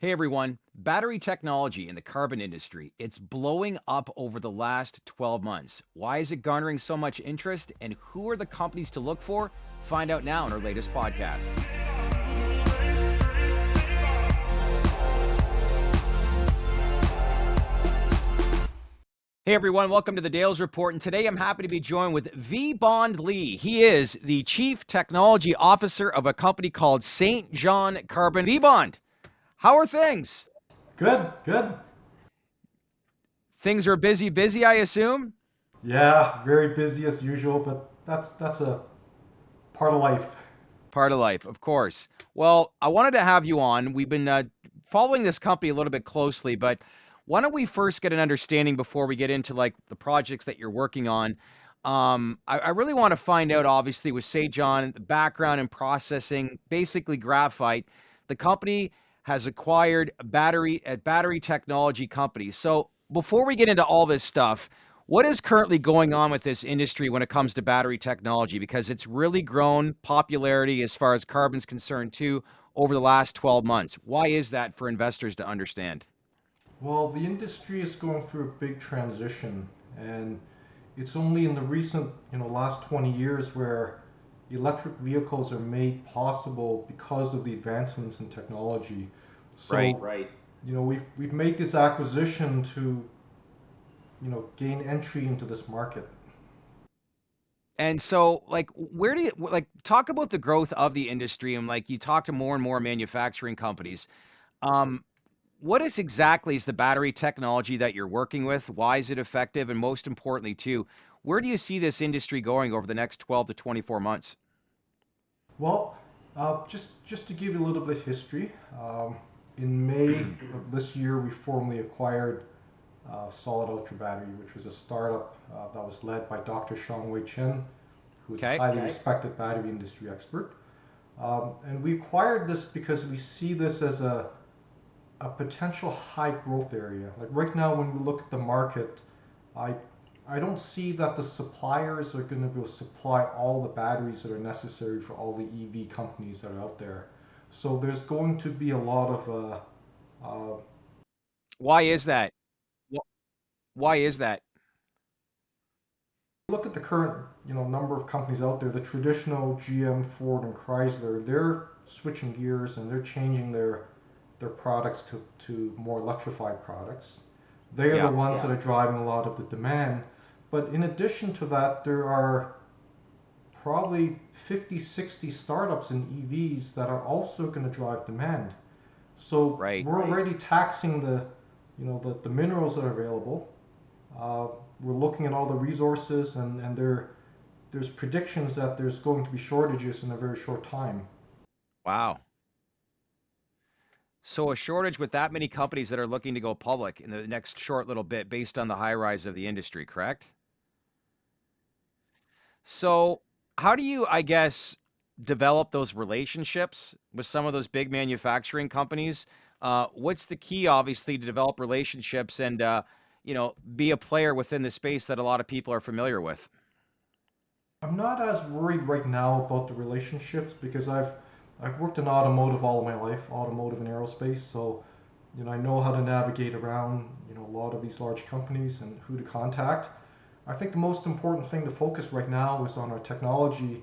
Hey everyone, battery technology in the carbon industry, it's blowing up over the last 12 months. Why is it garnering so much interest and who are the companies to look for? Find out now in our latest podcast. Hey everyone, welcome to the Dales Report. And today I'm happy to be joined with V. Bond Lee. He is the Chief Technology Officer of a company called St. John Carbon. V. Bond, how are things? Good, good. Things are busy, I assume? Yeah, very busy as usual, but that's a part of life. Part of life, of course. Well, I wanted to have you on. We've been following this company a little bit closely, but why don't we first get an understanding before we get into like the projects that you're working on? I really want to find out, obviously, with St. John, the background in processing, basically graphite. The company has acquired battery technology companies. So before we get into all this stuff, what is currently going on with this industry when it comes to battery technology? Because it's really grown popularity as far as carbon's concerned too over the last 12 months. Why is that for investors to understand? Well, the industry is going through a big transition, and it's only in the recent, last 20 years where electric vehicles are made possible because of the advancements in technology. Right. So, we've made this acquisition to, gain entry into this market. And so, like, where do you like talk about the growth of the industry? And like, you talk to more and more manufacturing companies. Um, what is the battery technology that you're working with? Why is it effective? And most importantly, too, where do you see this industry going over the next 12 to 24 months? Well, just to give you a little bit of history, in May of this year, we formally acquired Solid Ultra Battery, which was a startup that was led by Dr. Shangwei Chen, who is a Okay. highly respected battery industry expert. And we acquired this because we see this as a potential high growth area. Like right now, when we look at the market, I I don't see that the suppliers are going to be able to supply all the batteries that are necessary for all the EV companies that are out there. So there's going to be a lot of Why is that? Why is that? look at the current number of companies out there. The traditional GM, Ford, and Chrysler, they're switching gears and they're changing their products to more electrified products. They are the Yeah. ones that are driving a lot of the demand. But in addition to that, there are probably 50, 60 startups in EVs that are also going to drive demand. So Right. we're already taxing the minerals that are available. Uh, we're looking at all the resources, and there's predictions that there's going to be shortages in a very short time. Wow. So a shortage with that many companies that are looking to go public in the next short little bit based on the high rise of the industry, correct? So how do you, I guess, develop those relationships with some of those big manufacturing companies? What's the key, obviously, to develop relationships and, be a player within the space that a lot of people are familiar with? I'm not as worried right now about the relationships because I've worked in automotive all of my life, automotive and aerospace. So I know how to navigate around a lot of these large companies and who to contact. I think the most important thing to focus right now is on our technology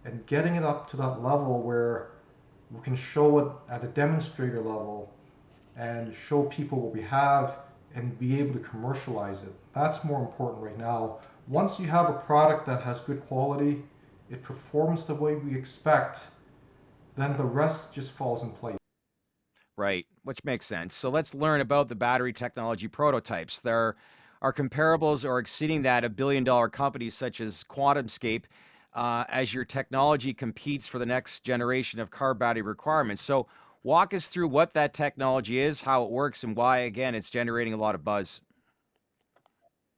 and getting it up to that level where we can show it at a demonstrator level and show people what we have and be able to commercialize it. That's more important right now. Once you have a product that has good quality, it performs the way we expect, then the rest just falls in place. Right, which makes sense. So let's learn about the battery technology prototypes. There are comparables or exceeding that of billion-dollar companies such as QuantumScape as your technology competes for the next generation of car battery requirements. So walk us through what that technology is, how it works, and why, again, it's generating a lot of buzz.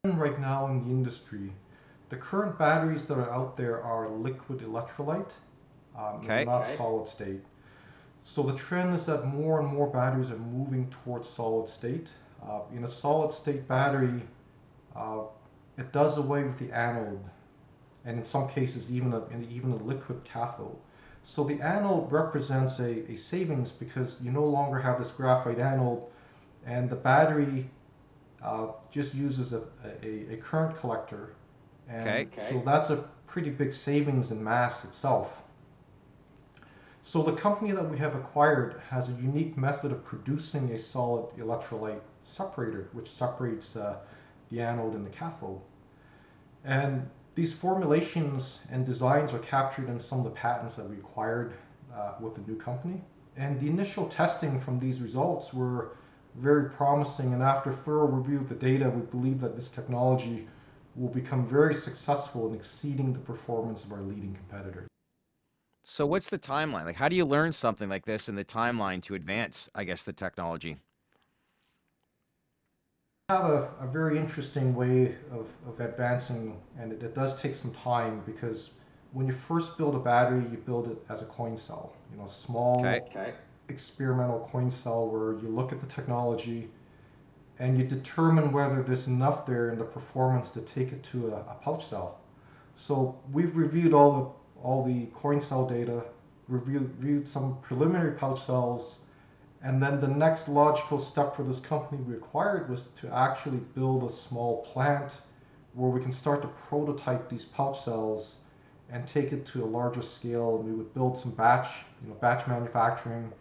Right now in the industry, the current batteries that are out there are liquid electrolyte, and they're Okay. not solid state. So the trend is that more and more batteries are moving towards solid state. In a solid state battery, uh, it does away with the anode, and in some cases even a liquid cathode. So the anode represents a savings because you no longer have this graphite anode, and the battery just uses a current collector, and Okay. so that's a pretty big savings in mass itself. So the company that we have acquired has a unique method of producing a solid electrolyte separator, which separates the anode and the cathode. And these formulations and designs are captured in some of the patents that we acquired with the new company. And the initial testing from these results were very promising. And after thorough review of the data, we believe that this technology will become very successful in exceeding the performance of our leading competitors. So what's the timeline? Like, how do you learn something like this in the timeline to advance, I guess, the technology? Have a very interesting way of advancing, and it does take some time because when you first build a battery, you build it as a coin cell, Okay. small experimental coin cell where you look at the technology and you determine whether there's enough there in the performance to take it to a pouch cell. So we've reviewed all the coin cell data, reviewed some preliminary pouch cells, and then the next logical step for this company we acquired was to actually build a small plant where we can start to prototype these pouch cells and take it to a larger scale. And we would build some batch manufacturing,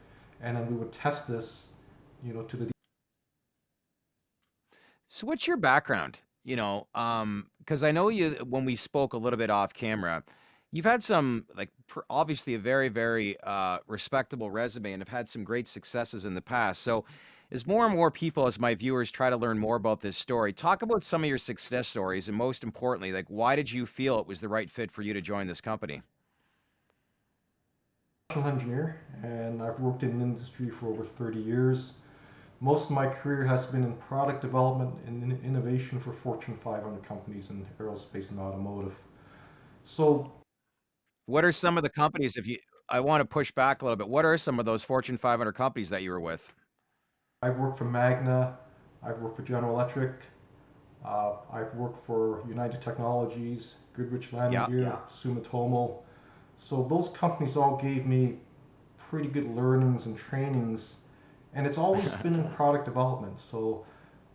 and then we would test this, to the. So what's your background? Because I know you when we spoke a little bit off camera, you've had some like obviously a very, very respectable resume and have had some great successes in the past. So as more and more people, as my viewers try to learn more about this story, talk about some of your success stories and most importantly, like why did you feel it was the right fit for you to join this company? Engineer, and I've worked in the industry for over 30 years. Most of my career has been in product development and innovation for Fortune 500 companies in aerospace and automotive. So What are some of the companies if you I want to push back a little bit. What are some of those Fortune 500 companies that you were with? I've worked for Magna, I've worked for General Electric, I've worked for United Technologies, Goodrich Landing Yeah. Gear, Sumitomo. So those companies all gave me pretty good learnings and trainings, and it's always been in product development. So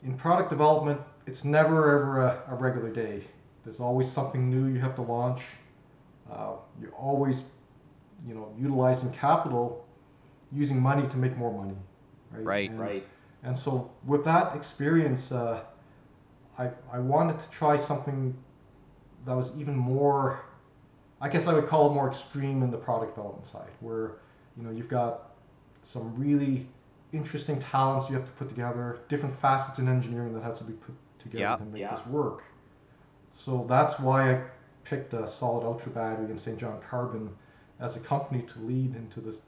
in product development, it's never ever a regular day. There's always something new you have to launch. You're always, utilizing capital, using money to make more money, right? Right. And so with that experience, I wanted to try something that was even more, I guess I would call it more extreme in the product development side, where you've got some really interesting talents you have to put together, different facets in engineering that has to be put together Yeah. to make this work. So that's why I picked a solid ultra battery and St. John Carbon as a company to lead into this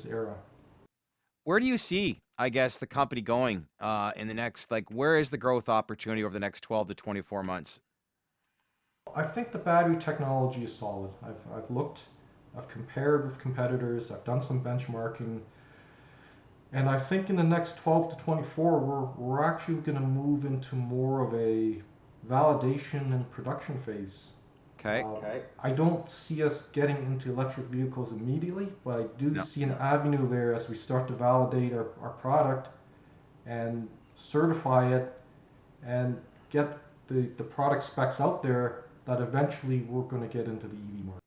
era. Where do you see, I guess, the company going in the next, like, where is the growth opportunity over the next 12 to 24 months? I think the battery technology is solid. I've looked, I've compared with competitors, I've done some benchmarking, and I think in the next 12 to 24, we're actually going to move into more of a validation and production phase. Okay. I don't see us getting into electric vehicles immediately, but I do No. see an avenue there as we start to validate our product and certify it and get the product specs out there that eventually we're going to get into the EV market.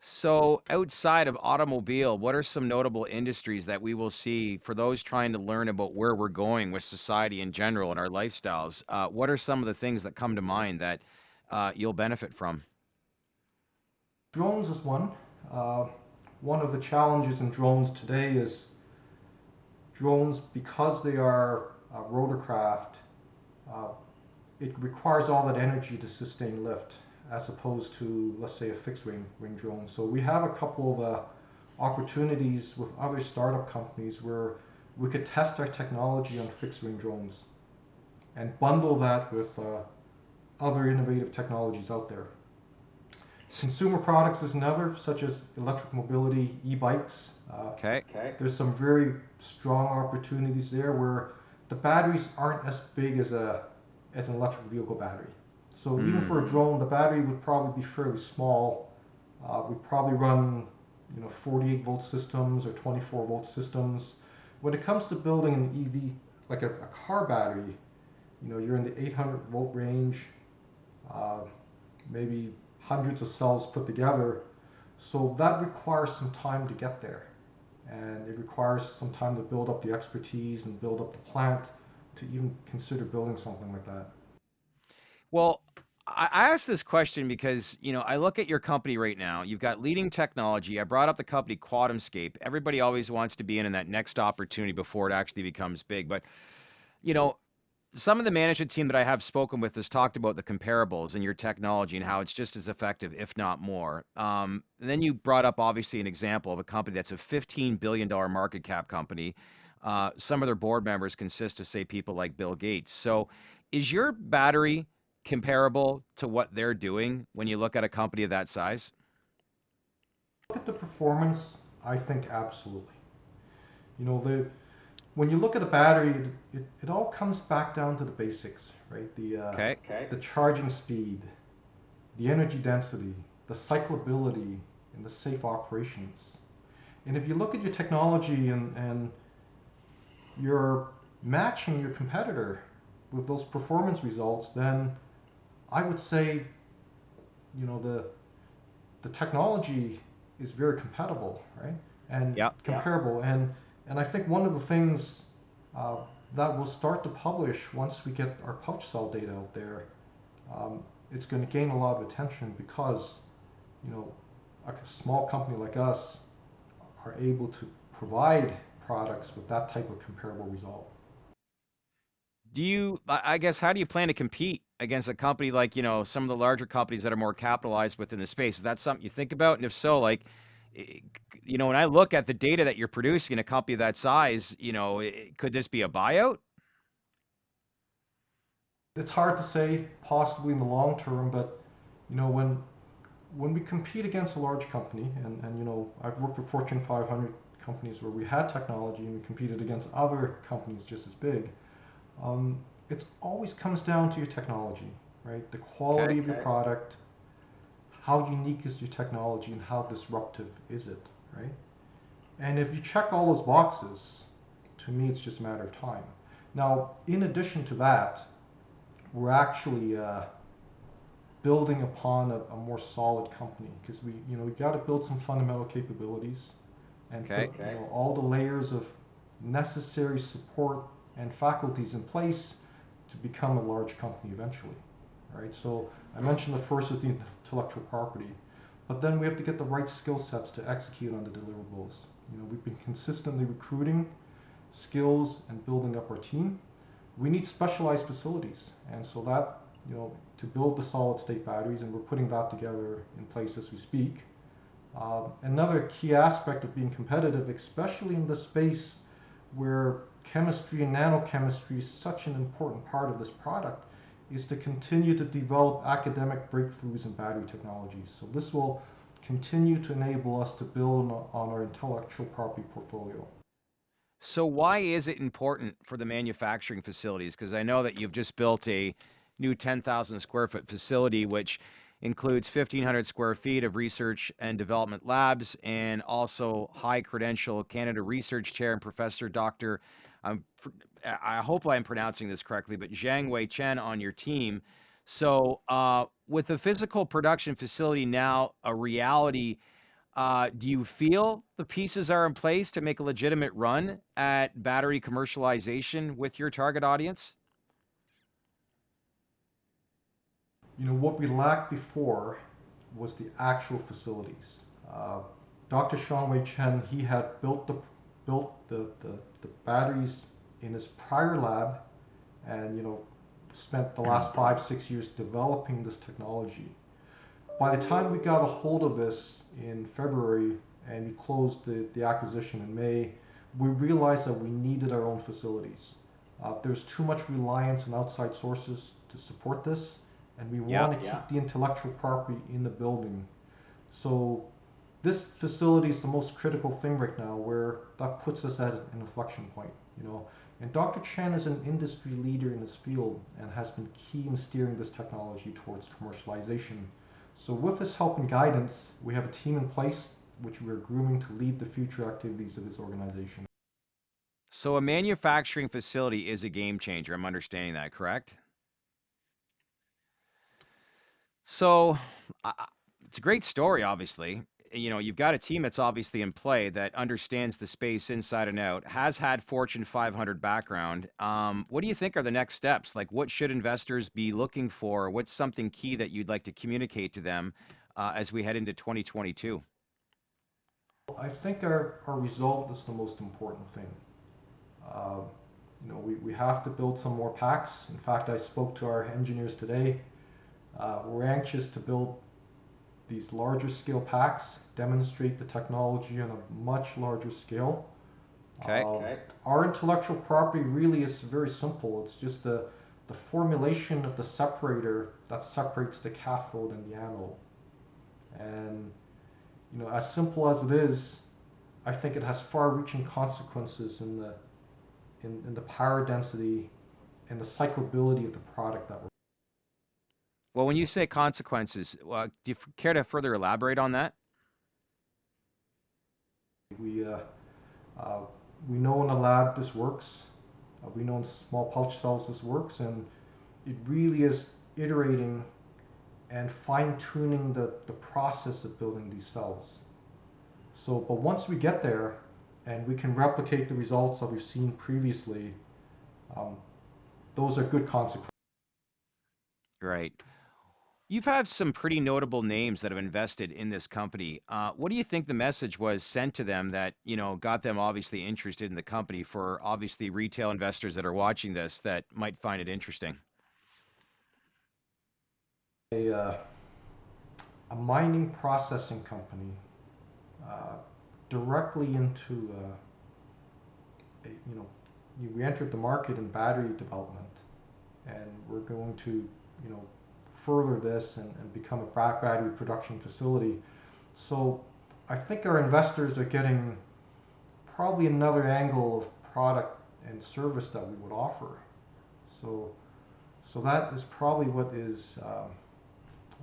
So, outside of automobile, what are some notable industries that we will see for those trying to learn about where we're going with society in general and our lifestyles? What are some of the things that come to mind that you'll benefit from? Drones is one. Uh, One of the challenges in drones today is drones, because they are rotorcraft, uh, it requires all that energy to sustain lift, as opposed to, let's say, a fixed wing drone. So we have a couple of opportunities with other startup companies where we could test our technology on fixed wing drones and bundle that with other innovative technologies out there. S- Consumer products is another, such as electric mobility, e-bikes. Okay. There's some very strong opportunities there where the batteries aren't as big as an electric vehicle battery. So even Mm, for a drone, the battery would probably be fairly small. We'd probably run, 48-volt systems or 24-volt systems. When it comes to building an EV, like a car battery, you're in the 800-volt range, uh, maybe hundreds of cells put together. So that requires some time to get there. And it requires some time to build up the expertise and build up the plant to even consider building something like that. Well, I asked this question because, I look at your company right now. You've got leading technology. I brought up the company QuantumScape. Everybody always wants to be in that next opportunity before it actually becomes big. But, you know, some of the management team that I have spoken with has talked about the comparables in your technology and how it's just as effective, if not more. And then you brought up obviously an example of a company that's a $15 billion market cap company. Some of their board members consist of, say, people like Bill Gates. So, is your battery comparable to what they're doing when you look at a company of that size? Look at the performance, I think absolutely. You know, the when you look at the battery, it all comes back down to the basics, right? Okay. The charging speed, the energy density, the cyclability, and the safe operations. And if you look at your technology and you're matching your competitor with those performance results, then I would say, the technology is very compatible, right? And Yeah. comparable. And I think one of the things uh, that we'll start to publish once we get our pouch cell data out there, um, it's going to gain a lot of attention because, you know, a small company like us are able to provide products with that type of comparable result. I guess, how do you plan to compete against a company like, some of the larger companies that are more capitalized within the space? Is that something you think about? And if so, like, eh, when I look at the data that you're producing in a company of that size, could this be a buyout? It's hard to say, possibly in the long term, but you know when we compete against a large company, and I've worked with Fortune 500 companies where we had technology and we competed against other companies just as big. Um, it always comes down to your technology, right? The quality Okay. of your product, how unique is your technology, and how disruptive is it, right? And if you check all those boxes, to me, it's just a matter of time. Now, in addition to that, we're actually building upon a more solid company because we got to build some fundamental capabilities and put Okay. all the layers of necessary support and faculties in place to become a large company eventually. Right? So I mentioned the first is the intellectual property, but then we have to get the right skill sets to execute on the deliverables. We've been consistently recruiting skills and building up our team. We need specialized facilities, and so that to build the solid state batteries, and we're putting that together in place as we speak. Another key aspect of being competitive, especially in the space where chemistry and nanochemistry is such an important part of this product, is to continue to develop academic breakthroughs in battery technologies. So this will continue to enable us to build on our intellectual property portfolio. So why is it important for the manufacturing facilities? Because I know that you've just built a new 10,000 square foot facility, which includes 1,500 square feet of research and development labs, and also high credential Canada Research Chair and Professor Dr. Um, I hope I'm pronouncing this correctly, but Zhang Wei Chen on your team. So, with the physical production facility now a reality, do you feel the pieces are in place to make a legitimate run at battery commercialization with your target audience? What we lacked before was the actual facilities. Uh, Dr. Sean Wei Chen, he had built the batteries in his prior lab, and spent the last 5 6 years developing this technology. By the time we got a hold of this in February and we closed the acquisition in May, we realized that we needed our own facilities. There's too much reliance on outside sources to support this, and we Yeah. want to keep the intellectual property in the building. So this facility is the most critical thing right now, where that puts us at an inflection point. And Dr. Chen is an industry leader in this field and has been key in steering this technology towards commercialization. So with his help and guidance, we have a team in place which we're grooming to lead the future activities of this organization. So a manufacturing facility is a game changer. I'm understanding that, correct? So it's a great story, obviously. You know, you've got a team that's obviously in play that understands the space inside and out, has had Fortune 500 background. What do you think are the next steps? Like, what should investors be looking for? What's something key that you'd like to communicate to them as we head into 2022? I think our result is the most important thing. Uh, we have to build some more packs. In fact, I spoke to our engineers today. We're anxious to build these larger scale packs, demonstrate the technology on a much larger scale. Okay. Okay. Our intellectual property really is very simple. It's just the formulation of the separator that separates the cathode and the anode. And as simple as it is, I think it has far-reaching consequences in the power density and the cyclability of the product that Well, when you say consequences, do you care to further elaborate on that? we uh, we know in the lab this works. We know in small pouch cells this works, and it really is iterating and fine-tuning the process of building these cells. So, but once we get there and we can replicate the results that we've seen previously, um, those are good consequences. Right. You've had some pretty notable names that have invested in this company. What do you think the message was sent to them that, got them obviously interested in the company for obviously retail investors that are watching this that might find it interesting? A, a mining processing company uh, directly into, we entered the market in battery development, and we're going to, further this and become a battery production facility. So I think our investors are getting probably another angle of product and service that we would offer. So, so that is probably what is,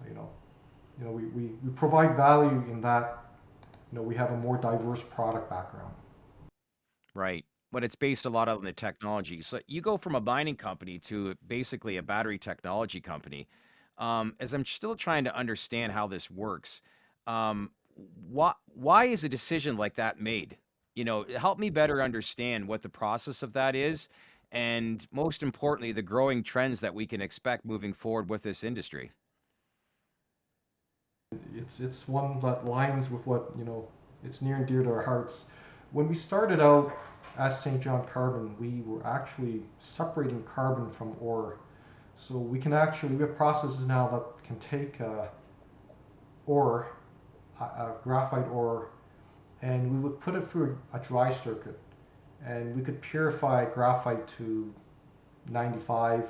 you know, we provide value in that, we have a more diverse product background. Right. But it's based a lot on the technology. So you go from a mining company to basically a battery technology company. As I'm still trying to understand how this works, why is a decision like that made? Help me better understand what the process of that is, and most importantly, the growing trends that we can expect moving forward with this industry. It's one that lines with what it's near and dear to our hearts. When we started out as St. John Carbon, we were actually separating carbon from ore. So we have processes now that can take ore, graphite ore, and we would put it through a dry circuit, and we could purify graphite to 95,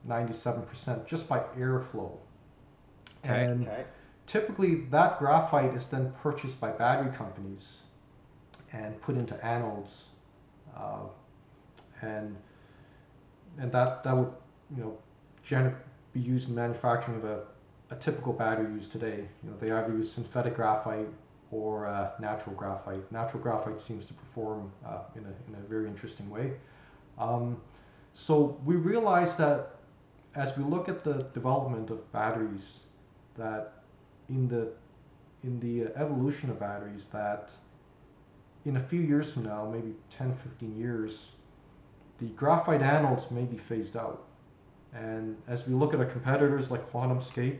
97% just by airflow. Okay. And typically that graphite is then purchased by battery companies and put into anodes, uh, and that would you know be used in manufacturing of a typical battery used today. They either use synthetic graphite or natural graphite. Natural graphite seems to perform in a very interesting way. Um, so we realized that as we look at the development of batteries, that in the evolution of batteries, that in a few years from now, maybe 10, 15 years, the graphite anodes may be phased out. And as we look at our competitors like QuantumScape,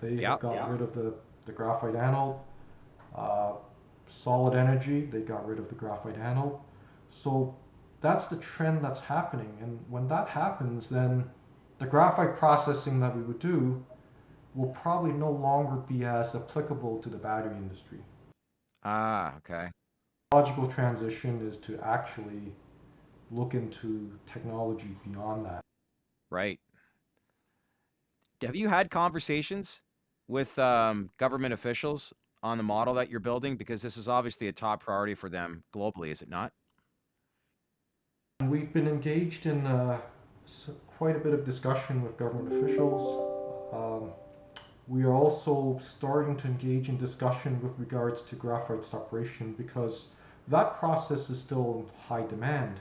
they Yeah. have got rid of the graphite anode. Uh, Solid Energy, they got rid of the graphite anode. So that's the trend that's happening. And when that happens, then the graphite processing that we would do will probably no longer be as applicable to the battery industry. Ah, okay. Logical transition is to actually look into technology beyond that. Right. Have you had conversations with government officials on the model that you're building? Because this is obviously a top priority for them globally, is it not? And we've been engaged in quite a bit of discussion with government officials. We are also starting to engage in discussion with regards to graphite separation because that process is still in high demand.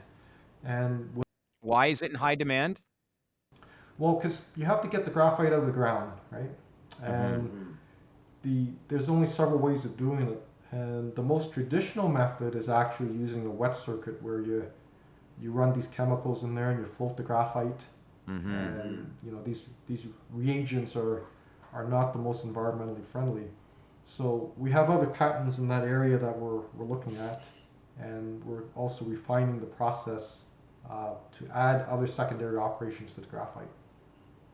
And Why is it in high demand? well, because you have to get the graphite out of the ground, right? Mm-hmm. And there's only several ways of doing it. And the most traditional method is actually using a wet circuit where you run these chemicals in there and you float the graphite. Mm-hmm. And these reagents are not the most environmentally friendly. So we have other patents in that area that we're looking at, and we're also refining the process to add other secondary operations to the graphite,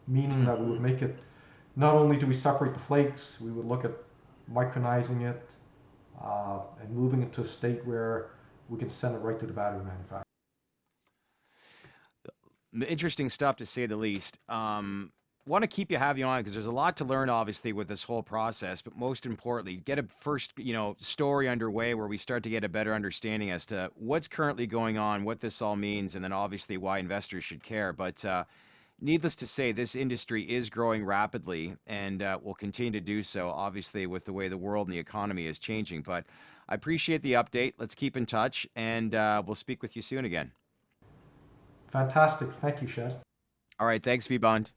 meaning Hmm. that we would make it, not only do we separate the flakes, we would look at micronizing it and moving it to a state where we can send it right to the battery manufacturer. Interesting stuff to say the least. Want to keep you have you on because there's a lot to learn, obviously, with this whole process. But most importantly, get a first, story underway where we start to get a better understanding as to what's currently going on, what this all means, and then obviously why investors should care. But needless to say, this industry is growing rapidly and will continue to do so, obviously, with the way the world and the economy is changing. But I appreciate the update. Let's keep in touch, and we'll speak with you soon again. Fantastic. Thank you, Shed. All right. Thanks, V Bond.